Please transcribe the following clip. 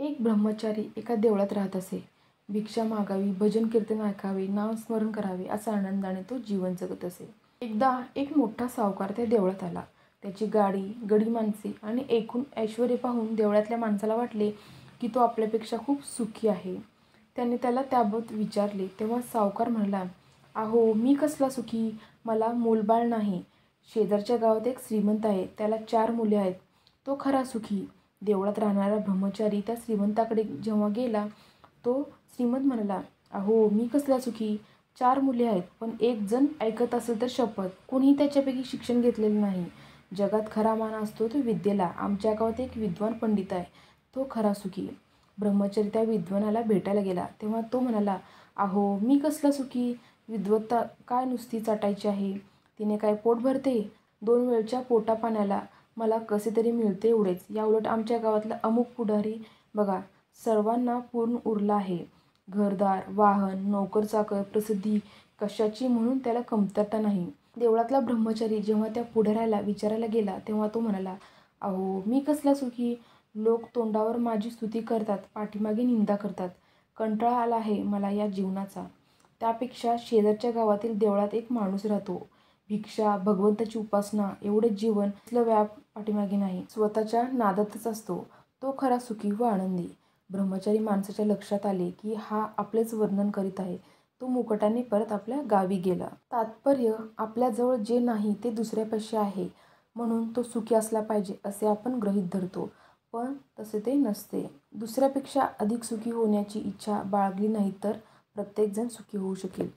एक ब्रह्मचारी एका देवळात राहत असे. भिक्षा मागावी, भजन कीर्तन ऐकावे, नामस्मरण करावे असा आनंदाने तो जीवन जगत असे. एकदा एक मोठा सावकार त्या देवळात आला. त्याची गाडी, गडी माणसे आणि एकूण ऐश्वर्य पाहून देवळातल्या माणसाला वाटले की तो आपल्यापेक्षा खूप सुखी आहे. त्याने त्याला त्याबाबत विचारले तेव्हा सावकार म्हणाला, "अहो, मी कसला सुखी, मला मूलबाळ नाही. शेजारच्या गावात एक श्रीमंत आहे, त्याला 4 मुले आहेत, तो खरा सुखी." देवळात राहणारा ब्रह्मचारी त्या श्रीमंताकडे जेव्हा गेला, तो श्रीमंत म्हणाला, "अहो, मी कसला सुखी, 4 मुले आहेत, पण एक जण ऐकत असेल तर शपथ, कोणीही त्याच्यापैकी शिक्षण घेतलेलं नाही. जगात खरा मान असतो तो विद्येला. आमच्या गावात एक विद्वान पंडित आहे, तो खरा सुखी." ब्रह्मचारी त्या विद्वानाला भेटायला गेला तेव्हा तो म्हणाला, "अहो, मी कसला सुखी, विद्वत्ता काय नुसती चाटायची आहे, तिने काय पोट भरते, 2 वेळच्या पोटापाण्याला मला कसे तरी मिळते एवढेच. याउलट आमच्या गावातला अमुक पुढारी बघा, सर्वांना पूर्ण उरला आहे. घरदार, वाहन, नोकर-चाकर, प्रसिद्धी, कशाची म्हणून त्याला कमतरता नाही." देवळातला ब्रह्मचारी जेव्हा त्या पुढाऱ्याला विचारायला गेला तेव्हा तो म्हणाला, "अहो, मी कसला सुखी, लोक तोंडावर माझी स्तुती करतात, पाठीमागे निंदा करतात. कंटाळा आला आहे मला या जीवनाचा. त्यापेक्षा शेजारच्या गावातील देवळात एक माणूस राहतो. भिक्षा, भगवंताची उपासना एवढेच जीवन, कसलं व्याप पाठीमागे नाही. स्वतःच्या नादातच असतो. तो खरा सुखी व आनंदी." ब्रह्मचारी माणसाच्या लक्षात आले की हा आपलेच वर्णन करीत आहे. तो मुकाट्याने परत आपल्या गावी गेला. तात्पर्य, आपल्याजवळ जे नाही ते दुसऱ्यापाशी आहे म्हणून तो सुखी असला पाहिजे असे आपण गृहीत धरतो, पण तसे ते नसते. दुसऱ्यापेक्षा अधिक सुखी होण्याची इच्छा बाळगली नाही तर प्रत्येकजण सुखी होऊ शकेल.